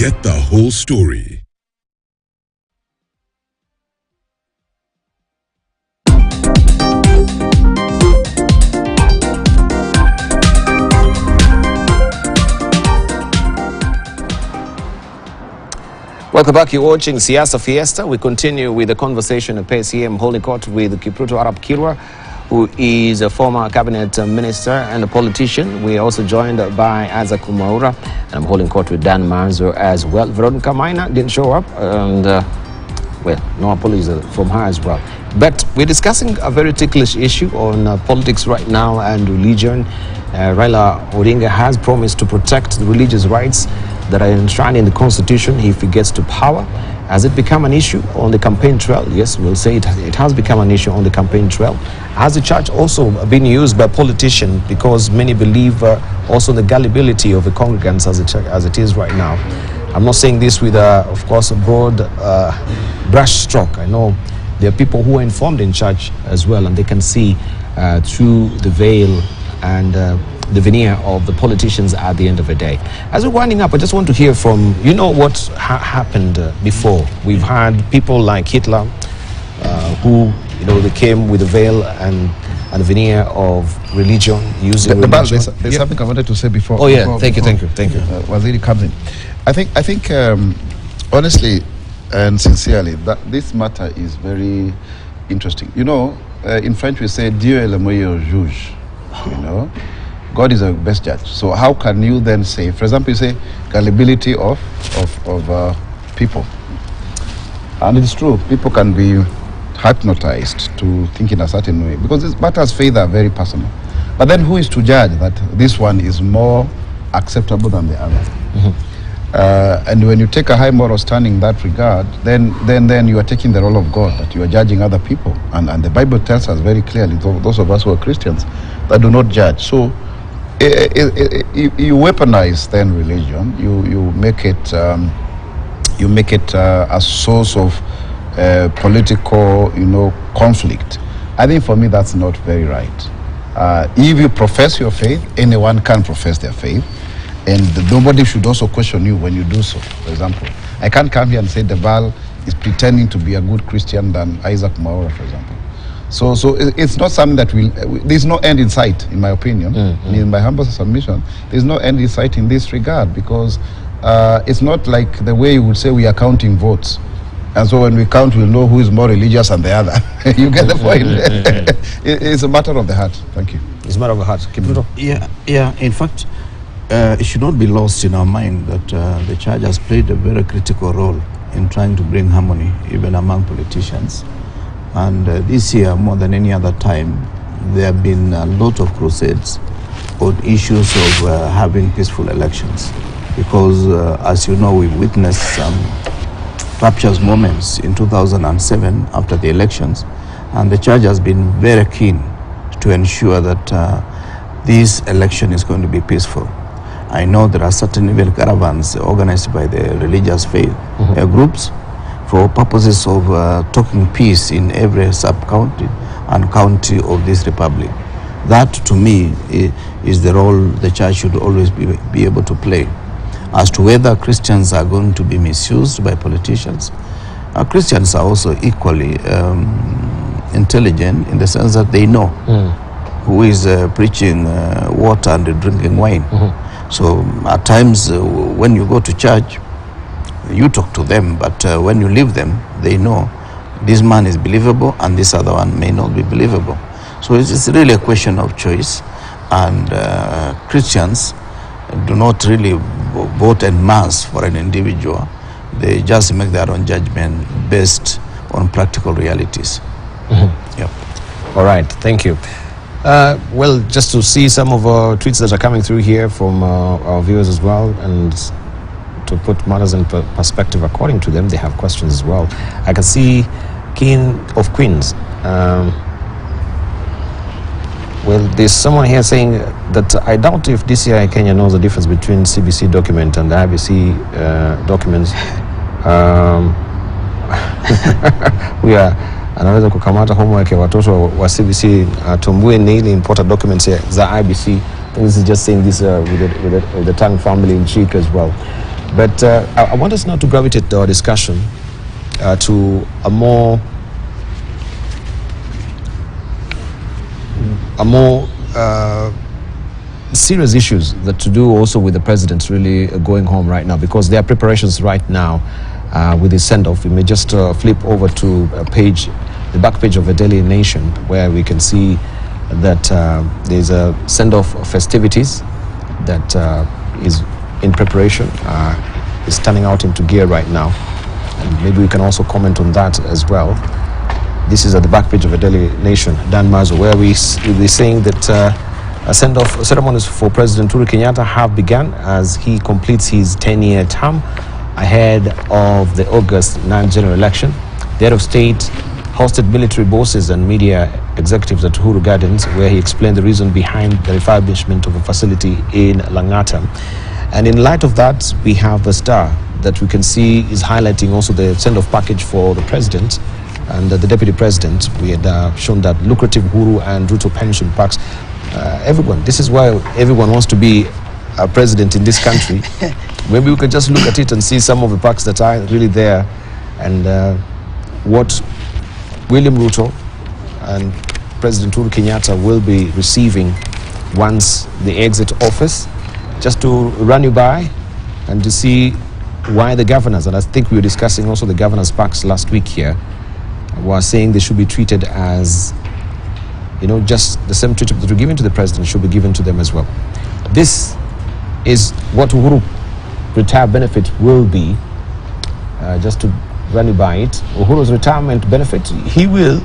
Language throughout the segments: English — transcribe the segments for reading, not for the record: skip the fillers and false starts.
get the whole story. Welcome back. You're watching Siasa Fiesta. We continue with the conversation at PCM Holy Court with Kipruto Arap Kirwa, who is a former cabinet minister and a politician. We are also joined by Isaac Umaura, and I'm holding court with Dan Manzo as well. Veronica Maina didn't show up, and well, no apologies from her as well. But we're discussing a very ticklish issue on politics right now and religion. Raila Odinga has promised to protect the religious rights that are enshrined in the Constitution if he gets to power. Has it become an issue on the campaign trail? Yes, we'll say it has become an issue on the campaign trail. Has the church also been used by politicians, because many believe also the gullibility of the congregants as it is right now? I'm not saying this with, of course, a broad brush stroke. I know there are people who are informed in church as well, and they can see through the veil and the veneer of the politicians at the end of the day. As we're winding up, I just want to hear from, you know, what happened before. We've had people like Hitler who, you know, they came with a veil and a veneer of religion, using religion. There's something I wanted to say before. Oh yeah, thank you. Waziri comes in. I think honestly and sincerely, that this matter is very interesting. You know, in French we say Dieu est le meilleur juge. You know, God is the best judge. So how can you then say, for example, you say gullibility of people, and it's true, people can be hypnotized to think in a certain way, because this matters faith are very personal. But then who is to judge that this one is more acceptable than the other? Mm-hmm. And when you take a high moral standing in that regard, then you are taking the role of God, that you are judging other people. And the Bible tells us very clearly, those of us who are Christians, that do not judge. So you weaponize then religion. You make it a source of political, conflict. I think for me that's not very right. If you profess your faith, anyone can profess their faith, and nobody should also question you when you do so. For example, I can't come here and say Deval is pretending to be a good Christian than Isaac Maura, for example. So it's not something that there's no end in sight, in my opinion. Mm-hmm. In my humble submission, there's no end in sight in this regard, because it's not like the way you would say we are counting votes. And so when we count, we'll know who is more religious than the other. You get the point? It's a matter of the heart. Thank you. It's a matter of the heart. Kipruto? Yeah. In fact, it should not be lost in our mind that the church has played a very critical role in trying to bring harmony, even among politicians. And this year, more than any other time, there have been a lot of crusades on issues of having peaceful elections. Because, as you know, we witnessed some rapturous moments in 2007 after the elections, and the church has been very keen to ensure that this election is going to be peaceful. I know there are certain even caravans organized by the religious faith groups for purposes of talking peace in every sub-county and county of this republic. That, to me, is the role the church should always be able to play. As to whether Christians are going to be misused by politicians, Christians are also equally intelligent, in the sense that they know who is preaching water and drinking wine. So at times when you go to church, you talk to them, but when you leave them, they know this man is believable and this other one may not be believable. So it's really a question of choice, and Christians do not really vote en masse for an individual. They just make their own judgment based on practical realities. Yep. All right, thank you. Well, just to see some of our tweets that are coming through here from our viewers as well, and to put matters in perspective according to them, they have questions as well. I can see King of Queens. Well, there's someone here saying that I doubt if DCI Kenya knows the difference between CBC document and the IBC documents. We are anaweza kukamata homework ya watoto wa CBC tumbue ni ile important documents za IBC. I think this is just saying this with the Tang family in cheek as well. But I want us now to gravitate our discussion to a more serious issues that to do also with the president really going home right now, because there are preparations right now with the send-off. We may just flip over to the back page of the Daily Nation, where we can see that there's a send-off festivities that is in preparation, is turning out into gear right now, and maybe we can also comment on that as well. This is at the back page of the Daily Nation, Dan Mazo, where we'll be saying that send-off ceremonies for President Uhuru Kenyatta have begun as he completes his 10-year term ahead of the August 9th general election. The head of state hosted military bosses and media executives at Uhuru Gardens, where he explained the reason behind the refurbishment of a facility in Langata. And in light of that, we have the Star that we can see is highlighting also the send-off package for the president and the deputy president. We had shown that lucrative Uhuru and Ruto pension packs. Everyone, this is why everyone wants to be a president in this country. Maybe we could just look at it and see some of the packs that are really there, and what William Ruto and President Uhuru Kenyatta will be receiving once they exit office, just to run you by and to see why the governors, and I think we were discussing also the governors' packs last week here, were saying they should be treated as, you know, just the same treatment that were given to the president should be given to them as well. This is what Uhuru retire benefit will be. Just to run you by it, Uhuru's retirement benefit, he will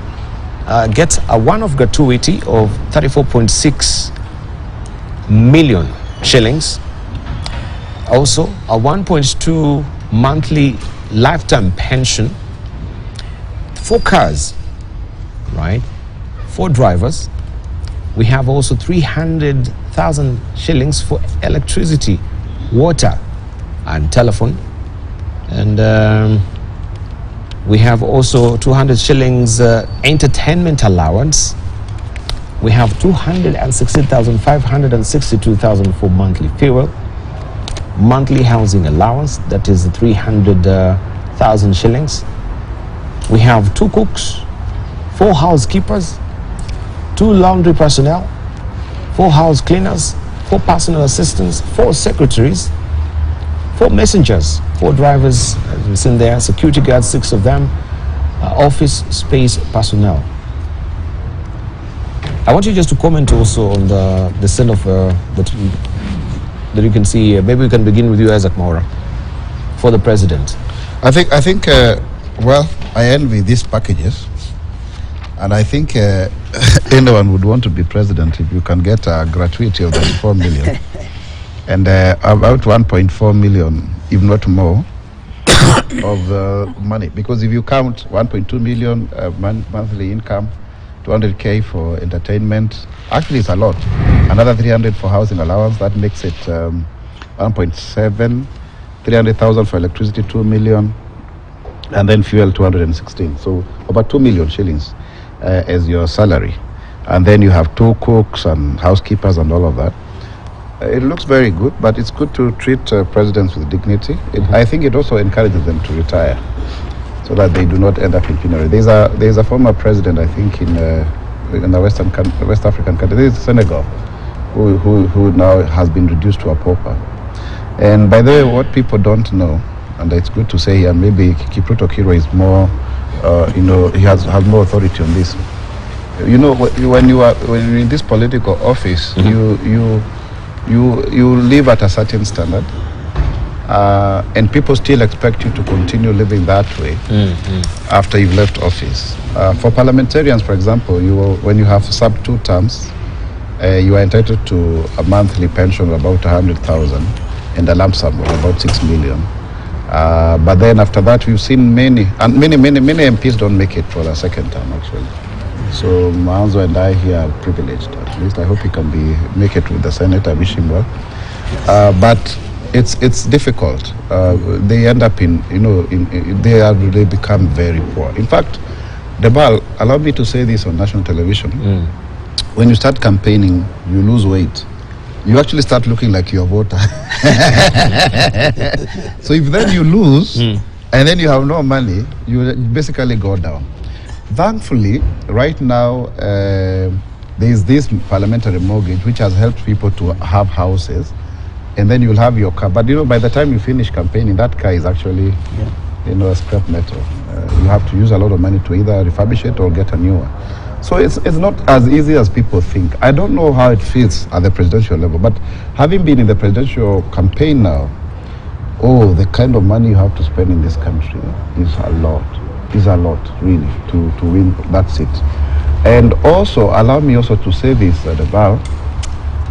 get a one-off gratuity of 34.6 million shillings. Also, a 1.2 monthly lifetime pension, 4 cars, right? 4 drivers. We have also 300,000 shillings for electricity, water, and telephone. And we have also 200 shillings entertainment allowance. We have 260,562,000 for monthly fuel. Monthly housing allowance, that is 300,000 shillings. We have 2 cooks, 4 housekeepers, 2 laundry personnel, 4 house cleaners, 4 personal assistants, 4 secretaries, 4 messengers, 4 drivers, as we've seen there, security guards, 6 of them, office space personnel. I want you just to comment also on the send-off that you can see here. Maybe we can begin with you, Isaac Maura, for the president. I think well, I envy these packages, and I think anyone would want to be president if you can get a gratuity of 34 million and about 1.4 million, if not more, of money. Because if you count 1.2 million monthly income, 200K for entertainment, actually it's a lot. Another 300 for housing allowance, that makes it 1.7, 300,000 for electricity, 2 million, and then fuel 216. So about 2 million shillings as your salary. And then you have 2 cooks and housekeepers and all of that. It looks very good, but it's good to treat presidents with dignity. I think it also encourages them to retire, so that they do not end up in penury. There's a former president, I think, in the West African country, this is Senegal, who now has been reduced to a pauper. And by the way, what people don't know, and it's good to say here, maybe Kipruto Kiro is more, he has more authority on this. You know, when you're in this political office, you live at a certain standard, and people still expect you to continue living that way after you've left office. For parliamentarians, for example, when you have served 2 terms, you are entitled to a monthly pension of about 100,000 and a lump sum of about 6 million. But then after that, we've seen many MPs don't make it for a second term, actually. So Maanzo and I here are privileged. At least I hope he can make it with the Senate. I wish him well. But it's difficult. They end up they become very poor. In fact, Debal, allow me to say this on national television. When you start campaigning, you lose weight. you actually start looking like your voter. So if then you lose, and then you have no money, you basically go down. Thankfully, right now, there is this parliamentary mortgage which has helped people to have houses, and then you'll have your car. But by the time you finish campaigning, that car is actually, a scrap metal. You have to use a lot of money to either refurbish it or get a new one. So it's not as easy as people think. I don't know how it feels at the presidential level, but having been in the presidential campaign now, the kind of money you have to spend in this country is a lot. Is a lot, really, to win that seat. And also, allow me also to say this at the bar,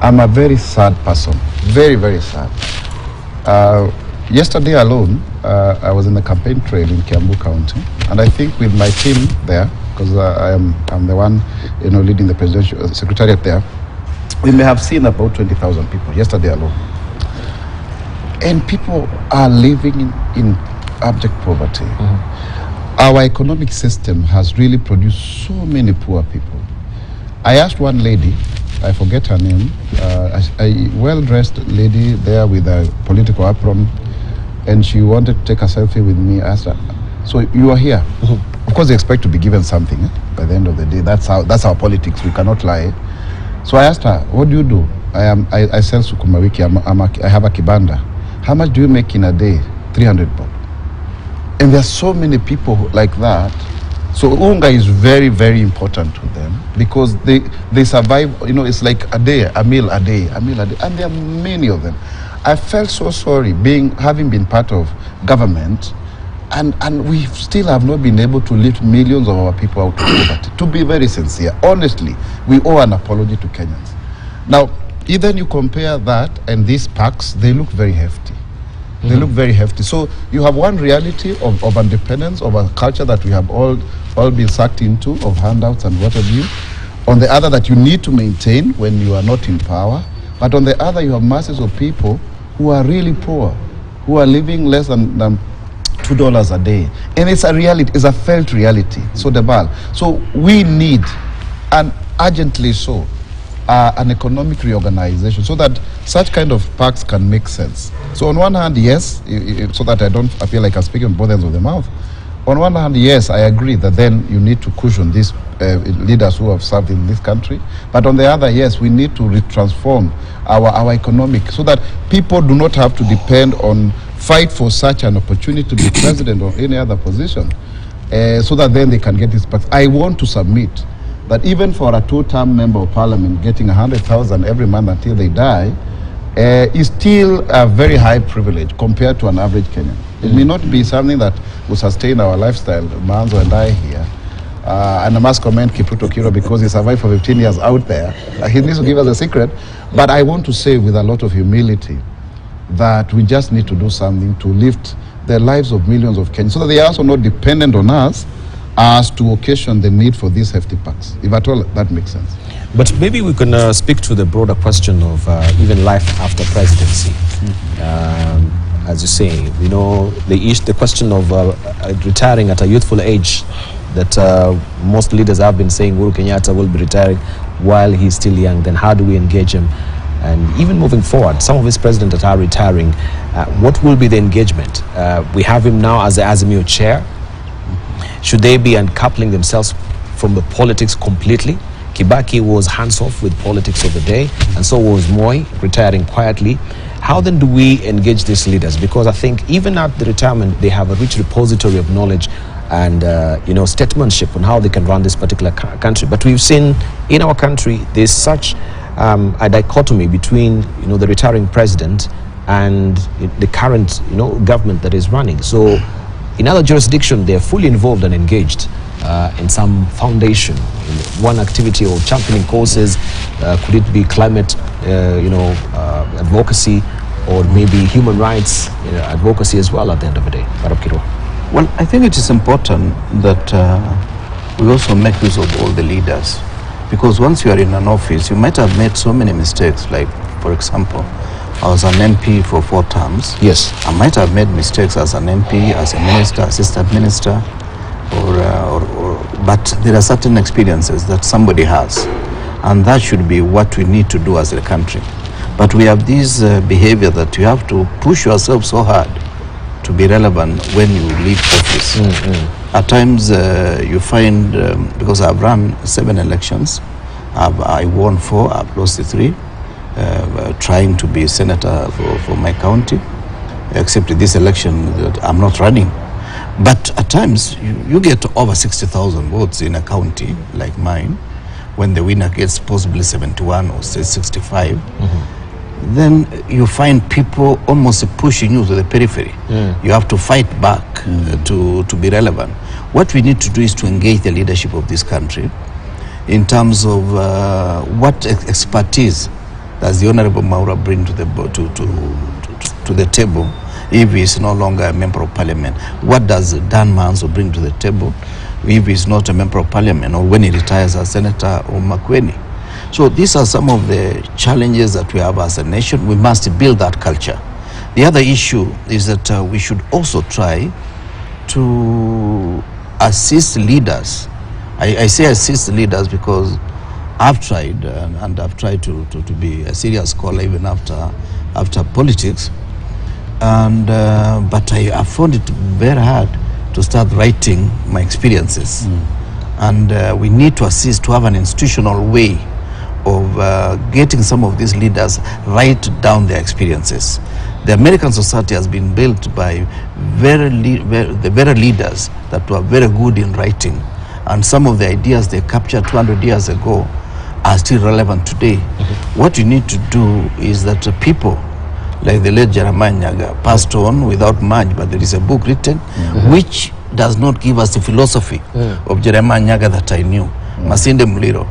I'm a very sad person, very, very sad. Yesterday alone, I was in the campaign trail in Kiambu County, and I think with my team there, because I'm the one, leading the presidential secretariat there, we may have seen about 20,000 people yesterday alone. And people are living in abject poverty. Our economic system has really produced so many poor people. I asked one lady, I forget her name, a well-dressed lady there with a political apron, and she wanted to take a selfie with me. I asked her, so you are here? Of course, they expect to be given something by the end of the day. That's our politics. We cannot lie. So I asked her, what do you do? I sell sukuma wiki. I have a kibanda. How much do you make in a day? 300 bob. And there are so many people like that. So unga is very, very important to them because they survive. It's like a day, a meal a day, a meal a day, and there are many of them. I felt so sorry having been part of government, and we still have not been able to lift millions of our people out of poverty. To be very sincere, honestly, we owe an apology to Kenyans. Now, either you compare that and these packs, they look very hefty. They look very hefty. So you have one reality of independence, of a culture that we have all been sucked into, of handouts and what have you. On the other, that you need to maintain when you are not in power. But on the other, you have masses of people who are really poor, who are living less than $2 a day. And it's a reality, it's a felt reality. So we need, and urgently so, an economic reorganization so that such kind of pacts can make sense. So on one hand, yes, so that I feel like I'm speaking on both ends of the mouth. On one hand, yes, I agree that then you need to cushion these leaders who have served in this country. But on the other, yes, we need to transform our economic so that people do not have to depend on fight for such an opportunity to be president or any other position, so that then they can get this pacts. I want to submit that even for a two-term member of parliament getting 100,000 every month until they die is still a very high privilege compared to an average Kenyan. It may not be something that will sustain our lifestyle, Manzo and I here. And I must commend Kipruto Kiro because he survived for 15 years out there. He needs to give us a secret. But I want to say with a lot of humility that we just need to do something to lift the lives of millions of Kenyans so that they are also not dependent on us as to occasion the need for these hefty packs, if at all that makes sense. But maybe we can speak to the broader question of even life after presidency. As you say, the question of retiring at a youthful age that most leaders have been saying Uhuru Kenyatta will be retiring while he's still young. Then how do we engage him? And even moving forward, some of his presidents that are retiring, what will be the engagement? We have him now as the Azimio chair. Should they be uncoupling themselves from the politics completely? Kibaki was hands-off with politics of the day, and so was Moi, retiring quietly. How then do we engage these leaders? Because I think even at the retirement, they have a rich repository of knowledge and statesmanship on how they can run this particular country. But we've seen in our country, there's such a dichotomy between the retiring president and the current government that is running. So in other jurisdictions, they're fully involved and engaged in some foundation, in one activity or championing causes. Could it be climate, advocacy, or maybe human rights advocacy as well at the end of the day? Well, I think it is important that we also make use of all the leaders, because once you are in an office, you might have made so many mistakes. Like, for example, I was an MP for 4 terms. Yes. I might have made mistakes as an MP, as a minister, assistant minister, but there are certain experiences that somebody has, and that should be what we need to do as a country. But we have this behavior that you have to push yourself so hard to be relevant when you leave office. At times you find, because I've run 7 elections, I won 4, I've lost 3, trying to be senator for my county, except this election that I'm not running. But at times you get over 60,000 votes in a county like mine, when the winner gets possibly 71 or say 65. Then you find people almost pushing you to the periphery. You have to fight back to be relevant. What we need to do is to engage the leadership of this country in terms of what expertise does the Honorable Maura bring to the table if he is no longer a member of parliament. What does Dan Manzo bring to the table if he is not a member of parliament, or when he retires as Senator or Makweni? So these are some of the challenges that we have as a nation. We must build that culture. The other issue is that we should also try to assist leaders. I say assist leaders because I've tried, and I've tried to be a serious scholar even after politics. And but I found it very hard to start writing my experiences. And we need to assist to have an institutional way of getting some of these leaders write down their experiences. The American society has been built by the very leaders that were very good in writing, and some of the ideas they captured 200 years ago are still relevant today. What you need to do is that people like the late Jeremiah Nyaga passed on without much, but there is a book written which does not give us the philosophy of Jeremiah Nyaga that I knew. Masinde Muliro,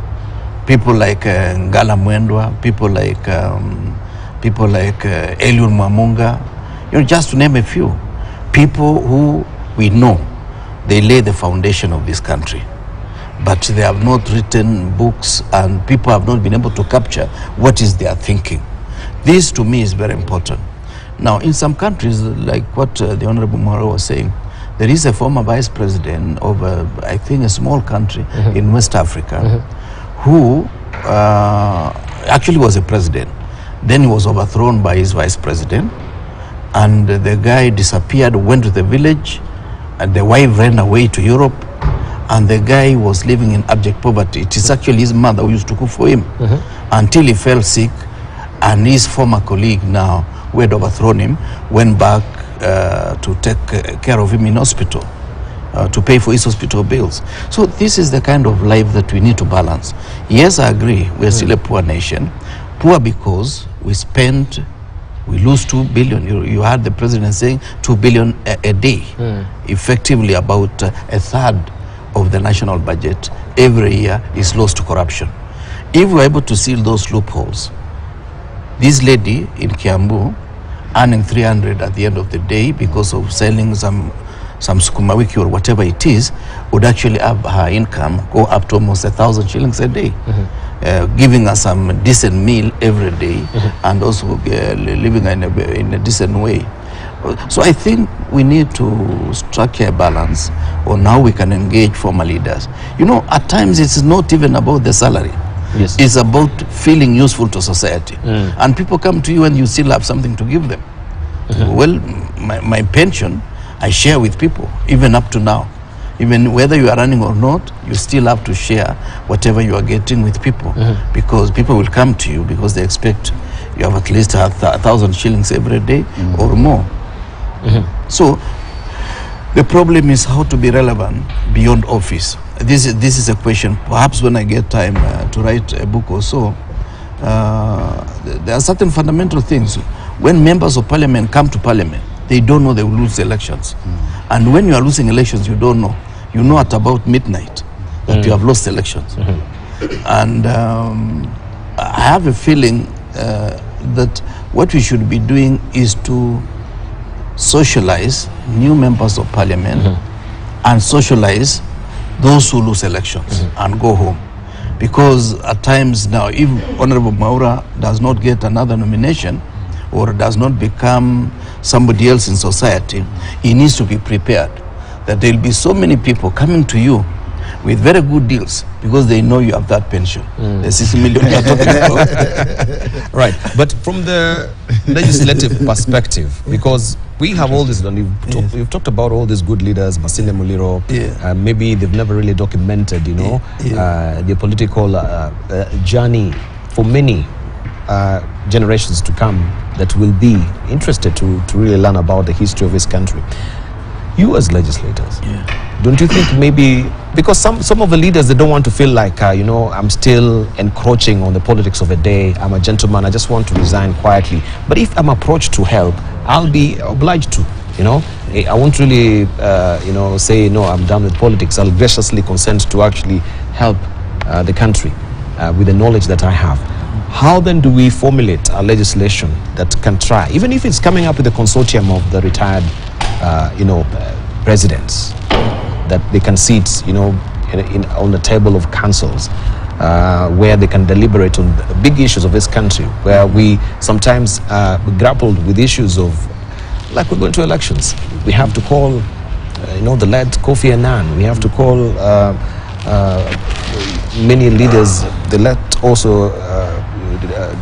people like Ngala Mwendwa, people like Eliud Mwamunga, just to name a few. People who we know, they lay the foundation of this country, but they have not written books, and people have not been able to capture what is their thinking. This to me is very important. Now, in some countries, like what the Honorable Maura was saying, there is a former vice president of, I think, a small country in West Africa who actually was a president. Then he was overthrown by his vice president, and the guy disappeared, went to the village, and the wife ran away to Europe, and the guy was living in abject poverty. It is actually his mother who used to cook for him until he fell sick, and his former colleague now, who had overthrown him, went back to take care of him in hospital, to pay for his hospital bills. So this is the kind of life that we need to balance. Yes, I agree, we are still a poor nation. Poor because we lose 2 billion. You heard the president saying 2 billion a day, effectively about a third of the national budget every year is lost to corruption. If we're able to seal those loopholes, this lady in Kiambu earning 300 at the end of the day because of selling some sukuma wiki or whatever it is, would actually have her income go up to almost 1,000 shillings a day, giving us some decent meal every day, and also living in a decent way. So I think we need to structure a balance on how we can engage former leaders. You know, at times it's not even about the salary. Yes. It's about feeling useful to society. And people come to you and you still have something to give them. Well, my pension, I share with people, even up to now. Even whether you are running or not, you still have to share whatever you are getting with people, because people will come to you because they expect you have at least 1,000 shillings every day or more. So the problem is how to be relevant beyond office. This is a question. Perhaps when I get time to write a book or so, there are certain fundamental things. When members of parliament come to parliament, they don't know they will lose the elections. And when you are losing elections, you don't know. You know at about midnight that you have lost elections. And I have a feeling that what we should be doing is to socialize new members of parliament and socialize those who lose elections and go home. Because at times now, if Honorable Maura does not get another nomination or does not become somebody else in society, he needs to be prepared that there will be so many people coming to you with very good deals because they know you have that pension. The 60 million you're talking about. Right, but from the legislative perspective, because we have all this, and you've talked about all these good leaders, Masinde Muliro, maybe they've never really documented, the political journey for many generations to come that will be interested to really learn about the history of this country. You as legislators, don't you think maybe, because some of the leaders, they don't want to feel like, I'm still encroaching on the politics of a day, I'm a gentleman, I just want to resign quietly. But if I'm approached to help, I'll be obliged to, I won't really, say, no, I'm done with politics. I'll graciously consent to actually help the country with the knowledge that I have. How then do we formulate a legislation that can try, even if it's coming up with a consortium of the retired presidents, that they can sit, on the table of councils, where they can deliberate on big issues of this country, where we sometimes grappled with issues of, like we're going to elections. We have to call, the late Kofi Annan. We have to call many leaders, the late also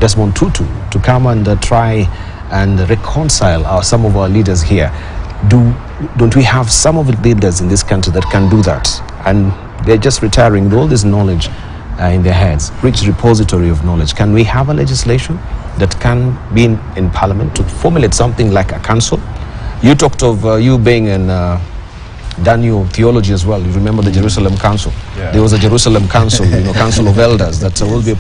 Desmond Tutu, to come and try and reconcile some of our leaders here. Don't we have some of the leaders in this country that can do that? And they're just retiring with all this knowledge in their heads, rich repository of knowledge. Can we have a legislation that can be in Parliament to formulate something like a council? You talked of you being in Daniel theology as well. You remember the Jerusalem Council? Yeah. There was a Jerusalem Council, Council of Elders, that will be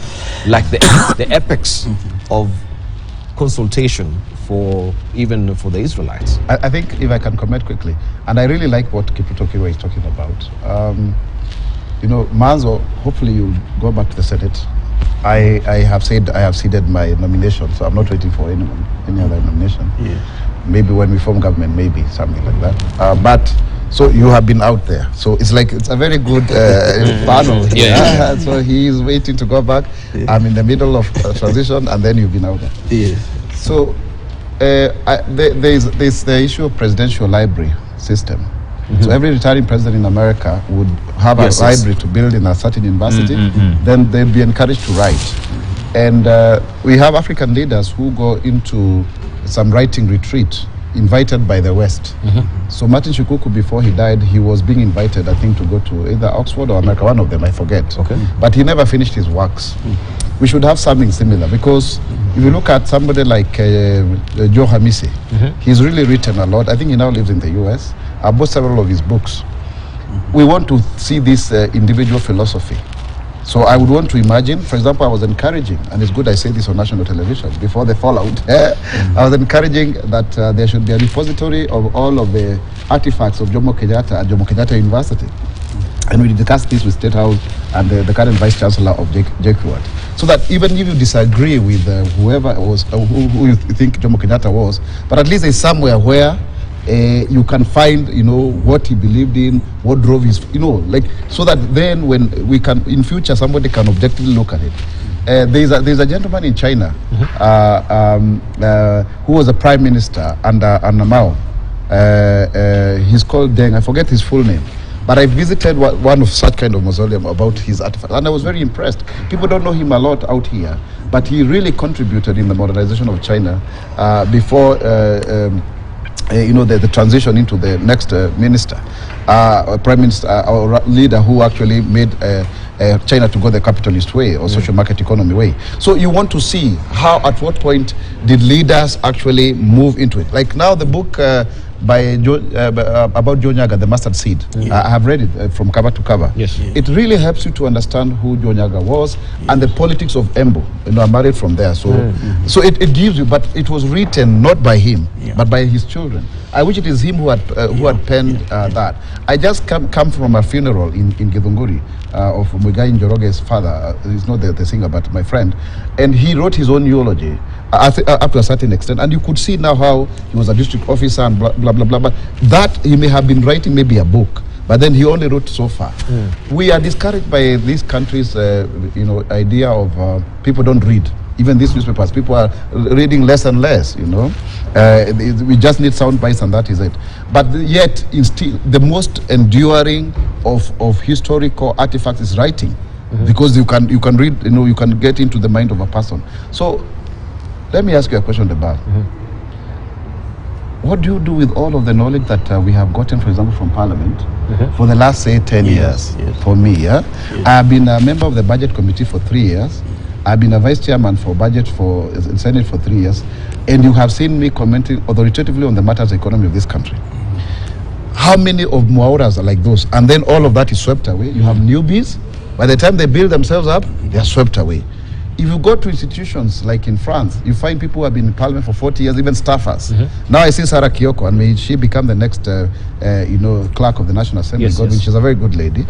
like the apex of consultation even for the Israelites. I think, if I can comment quickly, and I really like what Kipruto Kirwa is talking about. Manzo, hopefully you'll go back to the Senate. I have said I have ceded my nomination, so I'm not waiting for any other nomination. Maybe when we form government, maybe something like that. But so you have been out there, so it's a very good panel. So he is waiting to go back. I'm in the middle of transition, and then you've been out there. So there's the issue of presidential library system. So every retiring president in America would have a library to build in a certain university. Then they'd be encouraged to write. And we have African leaders who go into some writing retreat invited by the West. So Martin Shikuku, before he died, he was being invited, I think, to go to either Oxford or America, one of them, I forget. But he never finished his works. We should have something similar, because if you look at somebody like Joe Hamisi, he's really written a lot. I think he now lives in the US. I bought several of his books. We want to see this individual philosophy. So I would want to imagine, for example, I was encouraging, and it's good I say this on national television before the fallout, I was encouraging that there should be a repository of all of the artifacts of Jomo Kenyatta at Jomo Kenyatta University. And we discussed this with State House and the current Vice Chancellor of JKUAT. So that even if you disagree with whoever it was, who you think Jomo Kenyatta was, but at least there's somewhere where you can find, what he believed in, what drove his, so that then when we can, in future, somebody can objectively look at it. There's a gentleman in China who was a prime minister under Mao. He's called Deng. I forget his full name. But I visited one of such kind of mausoleum about his artifacts, and I was very impressed. People don't know him a lot out here, but he really contributed in the modernization of China before the transition into the next minister, prime minister or leader who actually made China to go the capitalist way or social market economy way. So you want to see how, at what point did leaders actually move into it? Like now the book about Joe Nyaga, The Mustard Seed. I have read it from cover to cover. It really helps you to understand who Joe Nyaga was and the politics of Embu. I married from there. So so it gives you, but it was written not by him, but by his children. I wish it is him who had penned that. I just come from a funeral in Githunguri of Muigai Njoroge's father. He's not the singer, but my friend. And he wrote his own eulogy up to a certain extent. And you could see now how he was a district officer and blah, blah, blah, blah. But that he may have been writing maybe a book. But then he only wrote so far. We are discouraged by this country's, idea of people don't read. Even these newspapers, people are reading less and less, you know. We just need sound bites and that is it. But yet, still, the most enduring of historical artifacts is writing. Because you can read, you know, you can get into the mind of a person. So, let me ask you a question, Debar. What do you do with all of the knowledge that we have gotten, for example, from Parliament for the last, say, 10 years? For me, I've been a member of the Budget Committee for 3 years. I've been a Vice Chairman for Budget in Senate for 3 years. And you have seen me commenting authoritatively on the matters of economy of this country. How many of Muauras are like those? And then all of that is swept away. You have newbies. By the time they build themselves up, they are swept away. If you go to institutions like in France, you find people who have been in Parliament for 40 years, even staffers. Now I see Sarah Kioko, and may she become the next, clerk of the National Assembly. She's a very good lady,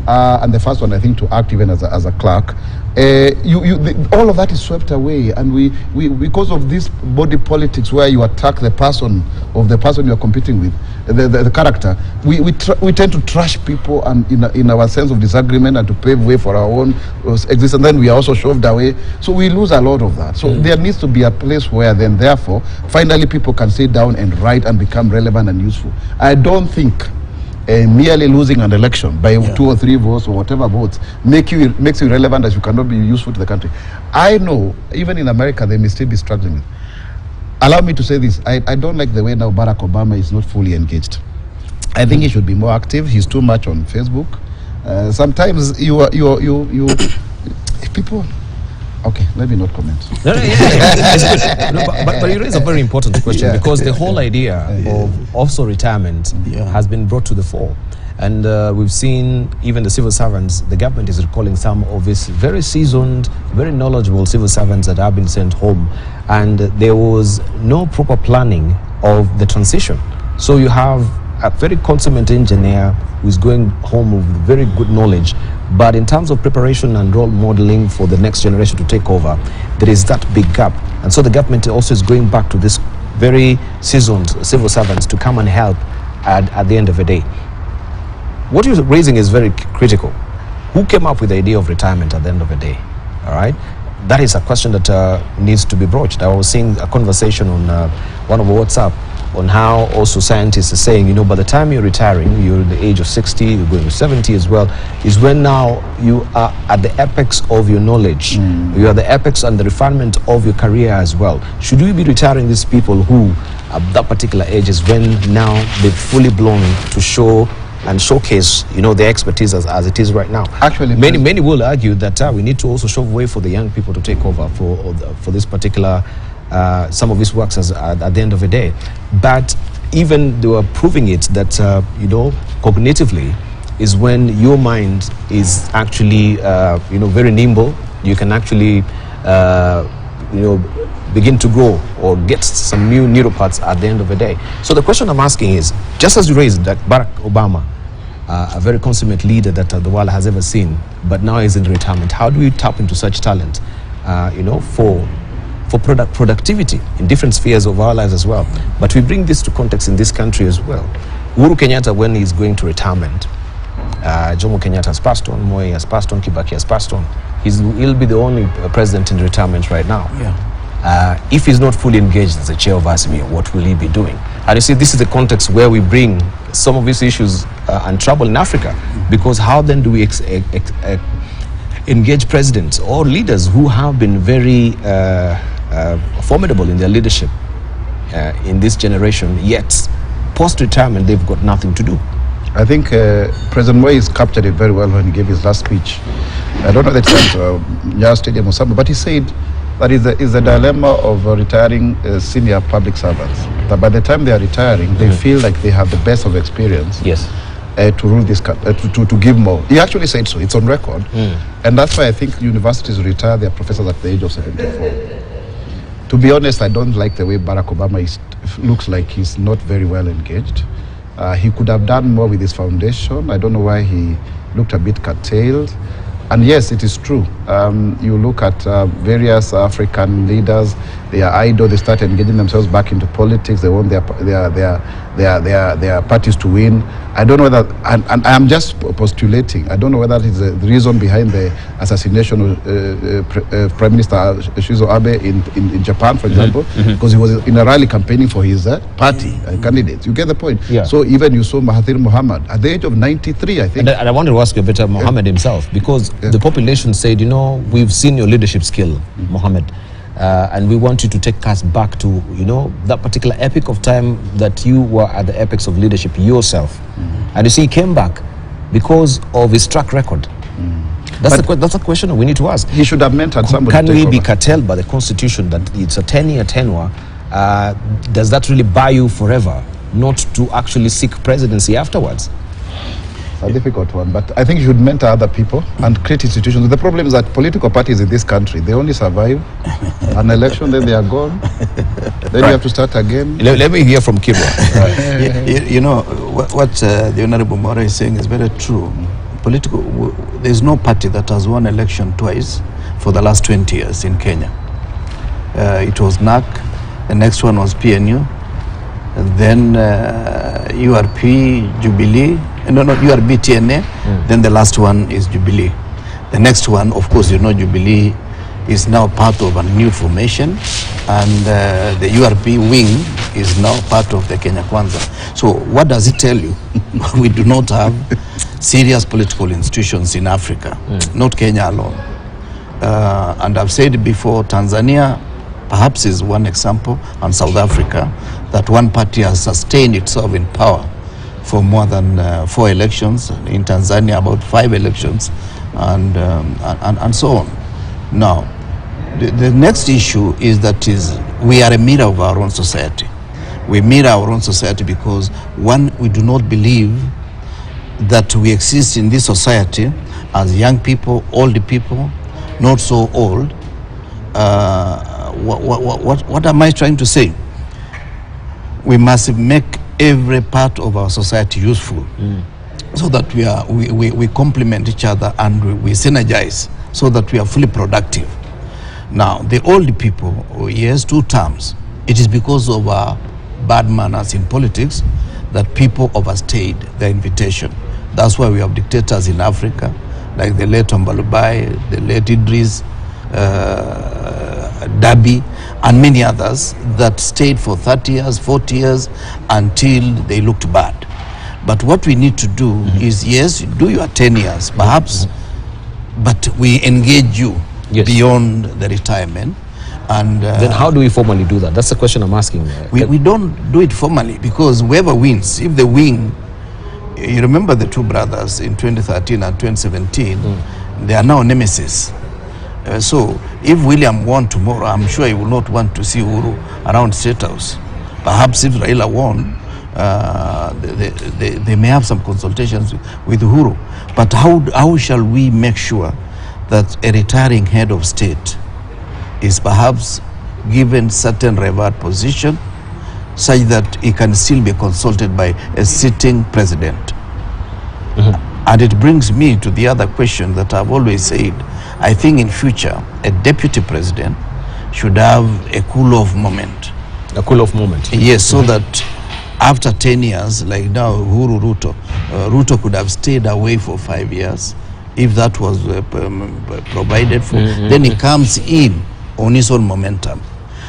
and the first one I think to act even as a clerk. All of that is swept away, and we because of this body politics where you attack the person you are competing with, the character, we tend to trash people and in our sense of disagreement and to pave way for our own existence. And then we are also shoved away, so we lose a lot of that. So there needs to be a place where then therefore finally people can sit down and write and become relevant and useful. I don't think merely losing an election by 2 or 3 votes or whatever votes makes you relevant as you cannot be useful to the country. I know even in America they may still be struggling with. Allow me to say this. I don't like the way now Barack Obama is not fully engaged. I think he should be more active. He's too much on Facebook. Sometimes you people. Okay, let me not comment. But you raise a very important question because the whole idea of also retirement has been brought to the fore. And we've seen even the civil servants, the government is recalling some of its very seasoned, very knowledgeable civil servants that have been sent home. And there was no proper planning of the transition. So you have a very consummate engineer who is going home with very good knowledge. But in terms of preparation and role modeling for the next generation to take over, there is that big gap. And so the government also is going back to this very seasoned civil servants to come and help at the end of the day. What you're raising is very critical. Who came up with the idea of retirement at the end of the day? All right? That is a question that needs to be broached. I was seeing a conversation on one of WhatsApp on how also scientists are saying, you know, by the time you're retiring, you're at the age of 60, you're going to 70 as well, is when now you are at the apex of your knowledge. You are the apex and the refinement of your career as well. Should we be retiring these people who, at that particular age, is when now they've fully blown to show and showcase, you know, their expertise as it is right now? Actually, many will argue that we need to also show way for the young people to take over for this particular some of these works at the end of the day. But even they were proving it that you know, cognitively is when your mind is actually you know, very nimble. You can actually you know, begin to grow or get some new neuropaths at the end of the day. So the question I'm asking is, just as you raised that Barack Obama, a very consummate leader that the world has ever seen, but now is in retirement, how do we tap into such talent, you know, for productivity in different spheres of our lives as well? But we bring this to context in this country as well. Uhuru Kenyatta, when he's going to retirement, Jomo Kenyatta has passed on, Moi has passed on, Kibaki has passed on. He'll be the only president in retirement right now. If he's not fully engaged as the chair of ASMI, what will he be doing? And you see, this is the context where we bring some of these issues and trouble in Africa, because how then do we engage presidents or leaders who have been very formidable in their leadership in this generation, yet post-retirement they've got nothing to do? I think President Moi captured it very well when he gave his last speech. I don't know that it's at Nyayo Stadium or something, but he said that is the dilemma of retiring senior public servants. That by the time they are retiring, they feel like they have the best of experience to rule this country, to give more. He actually said so. It's on record. And that's why I think universities retire their professors at the age of 74. To be honest, I don't like the way Barack Obama looks like he's not very well engaged. He could have done more with his foundation. I don't know why he looked a bit curtailed. And yes, it is true. You look at various African leaders, they are idle, they start engaging themselves back into politics, they want their parties to win. I don't know whether, and I am just postulating, I don't know whether that is the reason behind the assassination of Prime Minister Shinzo Abe in Japan, for example, because he was in a rally campaigning for his party candidates. You get the point? Yeah. So even you saw Mahathir Mohamad at the age of 93, I think. And I wanted to ask you a bit of Mohammed himself, because the population said, you know, we've seen your leadership skill, Mohammed, and we want you to take us back to, you know, that particular epoch of time that you were at the apex of leadership yourself. And you see, he came back because of his track record. That's a question we need to ask. He should have mentored somebody. Can we be curtailed by the Constitution that it's a 10-year tenure? Does that really buy you forever, not to actually seek presidency afterwards? A difficult one, but I think you should mentor other people and create institutions. The problem is that political parties in this country, they only survive an election, then they are gone. Then you have to start again. Let me hear from Kirwa. You know, what the Honorable Mora is saying is very true. There's no party that has won election twice for the last 20 years in Kenya. It was NAC, the next one was PNU, and then URP, Jubilee, URB, TNA, then the last one is Jubilee. The next one, of course, you know, Jubilee is now part of a new formation, and the URP wing is now part of the Kenya Kwanza. So what does it tell you? We do not have serious political institutions in Africa, not Kenya alone. And I've said before, Tanzania perhaps is one example, and South Africa, that one party has sustained itself in power for more than 4 elections. In Tanzania, about 5 elections, and so on. Now, the next issue is that we are a mirror of our own society. We mirror our own society because, one, we do not believe that we exist in this society as young people, old people, not so old. What am I trying to say? We must make every part of our society useful, so that we complement each other and we synergize, so that we are fully productive. Now, the old people, yes, 2 terms. It is because of our bad manners in politics that people overstayed their invitation. That's why we have dictators in Africa, like the late Ombalubai, the late Idris, Dabi, and many others that stayed for 30 years, 40 years, until they looked bad. But what we need to do is, yes, do your 10 years, perhaps, but we engage you beyond the retirement. And then how do we formally do that? That's the question I'm asking. We don't do it formally, because whoever wins, if they win, you remember the 2 brothers in 2013 and 2017, they are now nemesis. So if William won tomorrow, I'm sure he will not want to see Uhuru around State House. Perhaps if Raila won, they may have some consultations with Uhuru. But how shall we make sure that a retiring head of state is perhaps given certain revered position, such that he can still be consulted by a sitting president? And it brings me to the other question that I've always said. I think in future, a deputy president should have a cool-off moment. A cool-off moment? Yes, so that after 10 years, like now Uhuru Ruto could have stayed away for 5 years, if that was provided for. Then he comes in on his own momentum,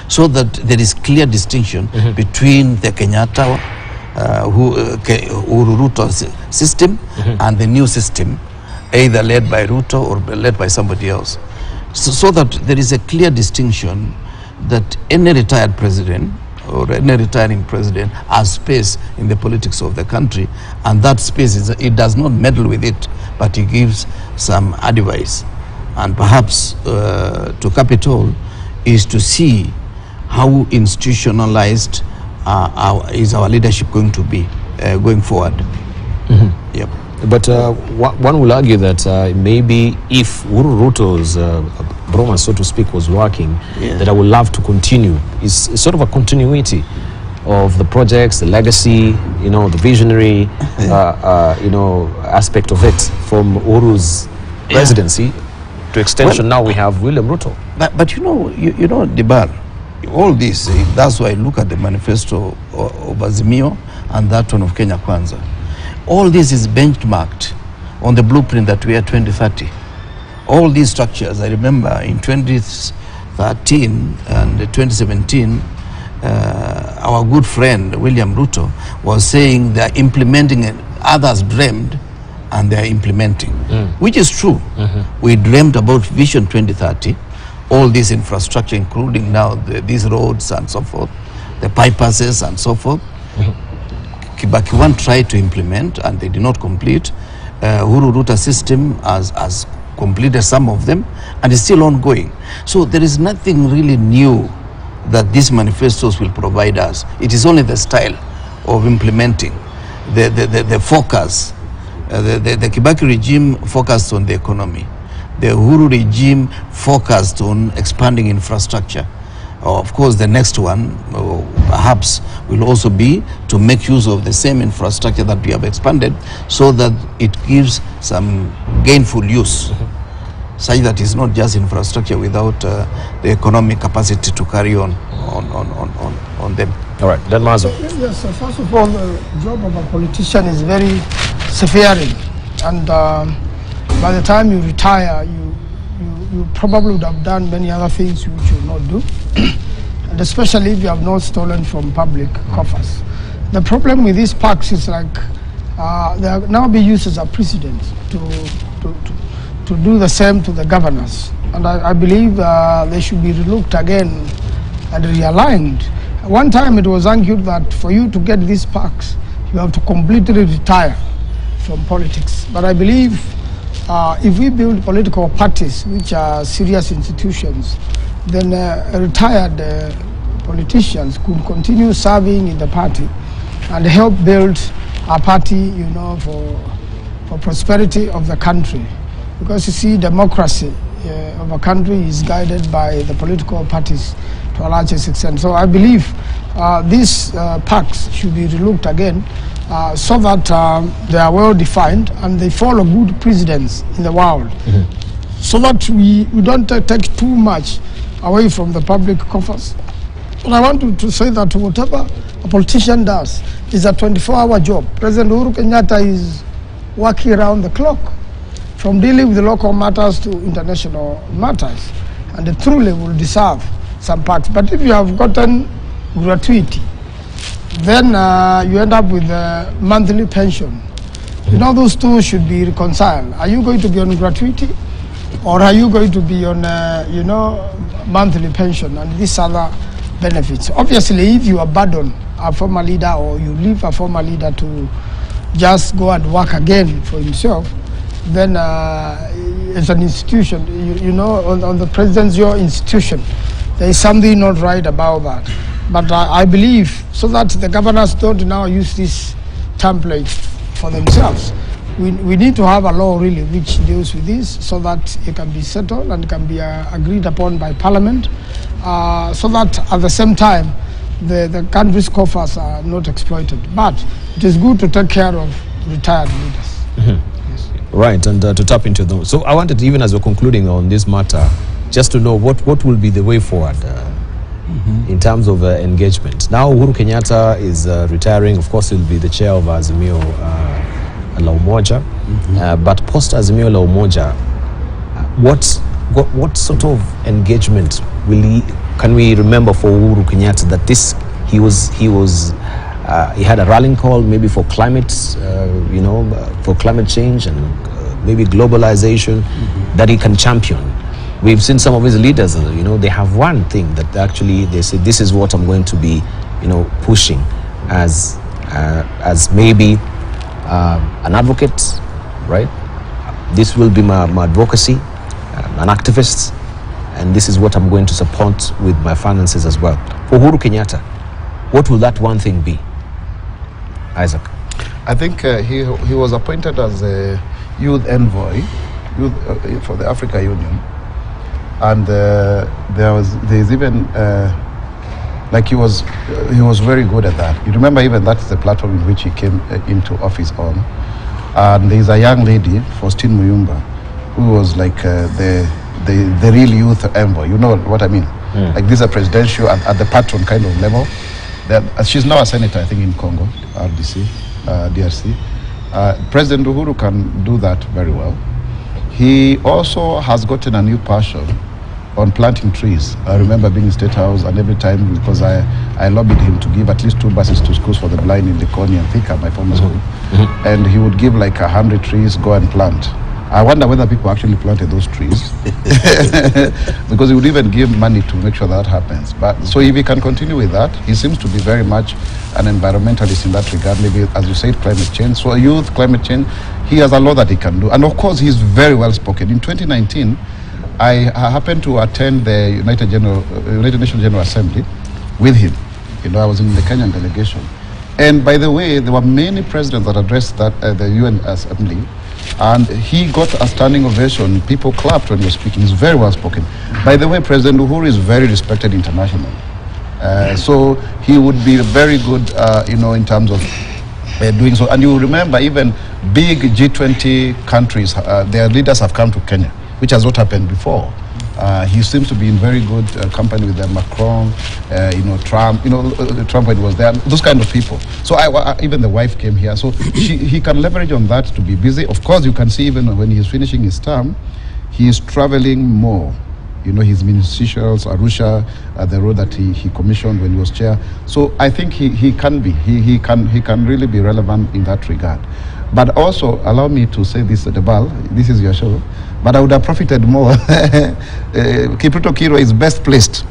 so that there is clear distinction between the Kenyatta, Uhuru Ruto system and the new system, either led by Ruto or led by somebody else. So that there is a clear distinction that any retired president or any retiring president has space in the politics of the country, and that space it does not meddle with it, but he gives some advice. And perhaps to cap it all is to see how institutionalized is our leadership going to be going forward. Yep. But one will argue that maybe if Uhuru Ruto's bromance, so to speak, was working, that I would love to continue. It's sort of a continuity of the projects, the legacy, you know, the visionary, you know, aspect of it from Uhuru's presidency. To extension, now we have William Ruto. But you know, Dibar, all this, that's why I look at the manifesto of Azimio and that one of Kenya Kwanza. All this is benchmarked on the blueprint that we are 2030. All these structures, I remember in 2013 and 2017, our good friend William Ruto was saying they are implementing it. Others dreamed and they are implementing, which is true. We dreamt about Vision 2030, all this infrastructure, including now these roads and so forth, the bypasses and so forth. Kibaki one tried to implement and they did not complete. Uhuru Ruta system has completed some of them and is still ongoing. So there is nothing really new that these manifestos will provide us. It is only the style of implementing, the focus. The Kibaki regime focused on the economy. The Uhuru regime focused on expanding infrastructure. Of course, the next one perhaps will also be to make use of the same infrastructure that we have expanded so that it gives some gainful use, such that it's not just infrastructure without the economic capacity to carry on them. All right, then Mazo. Yes, so first of all, the job of a politician is very severing, and by the time you retire, you probably would have done many other things which you will not do, and especially if you have not stolen from public coffers. The problem with these parks is like they are now being used as a precedent to do the same to the governors, and I believe they should be relooked again and realigned. One time it was argued that for you to get these parks, you have to completely retire from politics. But I believe if we build political parties, which are serious institutions, then retired politicians could continue serving in the party and help build a party, for prosperity of the country. Because you see, democracy of a country is guided by the political parties to a large extent. So I believe these parks should be relooked again so that they are well defined and they follow good precedents in the world, so that we don't take too much away from the public coffers. And I want to say that whatever a politician does is a 24-hour job. President Uhuru Kenyatta is working around the clock, from dealing with the local matters to international matters, and they truly will deserve some parks. But if you have gotten gratuity, then you end up with a monthly pension. Those two should be reconciled. Are you going to be on gratuity, or are you going to be on monthly pension and these other benefits? Obviously, if you abandon a former leader or you leave a former leader to just go and work again for himself, then as an institution, on the president's your institution, there is something not right about that. But I believe, so that the governors don't now use this template for themselves, we need to have a law really which deals with this, so that it can be settled and can be agreed upon by Parliament, so that at the same time the country's coffers are not exploited. But it is good to take care of retired leaders. Yes. Right, and to tap into those. So I wanted, even as we're concluding on this matter, just to know what will be the way forward in terms of engagement. Now Uhuru Kenyatta is retiring. Of course, he'll be the chair of Azimio la Umoja. But post Azimio la Umoja, what sort of engagement can we remember for Uhuru Kenyatta, that he had a rallying call maybe for climate, for climate change and maybe globalization that he can champion? We've seen some of his leaders, they have one thing that actually they say, this is what I'm going to be, pushing as maybe an advocate, right? This will be my advocacy, an activist, and this is what I'm going to support with my finances as well. For Uhuru Kenyatta, what will that one thing be, Isaac? I think he was appointed as a youth envoy for the Africa Union. And there's even like he was very good at that. You remember, even that's the platform in which he came into office on. And there's a young lady, Faustine Muyumba, who was like the the real youth envoy. You know what I mean? Like this is a presidential at the patron kind of level. She's now a senator, I think, in Congo, DRC. President Uhuru can do that very well. He also has gotten a new passion on planting trees. I remember being in State House, and every time, because I lobbied him to give at least 2 buses to schools for the blind in Likoni and Thika, my former school. And he would give like 100 trees, go and plant. I wonder whether people actually planted those trees. Because he would even give money to make sure that happens. But so if he can continue with that, he seems to be very much an environmentalist in that regard. Maybe, as you said, climate change. So youth, climate change, he has a lot that he can do. And of course, he's very well spoken. In 2019, I happened to attend the United Nations General Assembly with him. You know, I was in the Kenyan delegation. And by the way, there were many presidents that addressed that the UN Assembly. And he got a standing ovation. People clapped when he was speaking. He's very well spoken. By the way, President Uhuru is very respected internationally. So he would be very good, you know, in terms of doing so. And you remember, even big G20 countries, their leaders have come to Kenya, which has not happened before. He seems to be in very good company with Macron, you know, Trump, Trump when he was there, those kind of people. So even the wife came here. So he can leverage on that to be busy. Of course, you can see even when he's finishing his term, he is traveling more. You know, his ministerials, Arusha, the road that he commissioned when he was chair. So I think he can really be relevant in that regard. But also, allow me to say this, Debal, this is your show, but I would have profited more. Kipruto Kirwa is best placed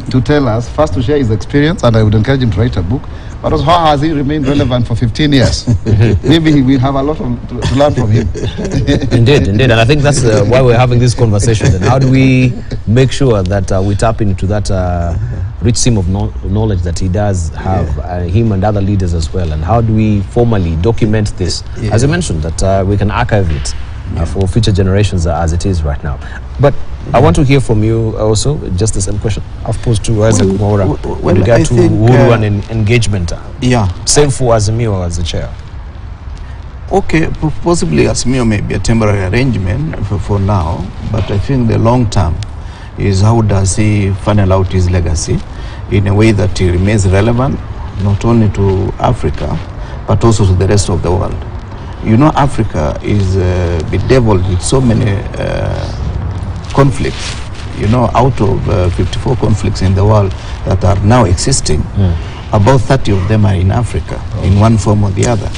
to tell us, first to share his experience, and I would encourage him to write a book, but also how has he remained relevant for 15 years? Maybe we have a lot to learn from him. Indeed, and I think that's why we're having this conversation. And how do we make sure that we tap into that rich seam of knowledge that he does have, him and other leaders as well, and how do we formally document this? As you mentioned, that we can archive it for future generations as it is right now. But I want to hear from you also, just the same question I've posed to Isaac Mwaura with regard to Uhuru and engagement. Same for Azimio as the chair. Okay, possibly Azimio may be a temporary arrangement for now, but I think the long term is how does he funnel out his legacy in a way that he remains relevant, not only to Africa, but also to the rest of the world. You know, Africa is bedeviled with so many conflicts. You know, out of 54 conflicts in the world that are now existing, about 30 of them are in Africa, in one form or the other.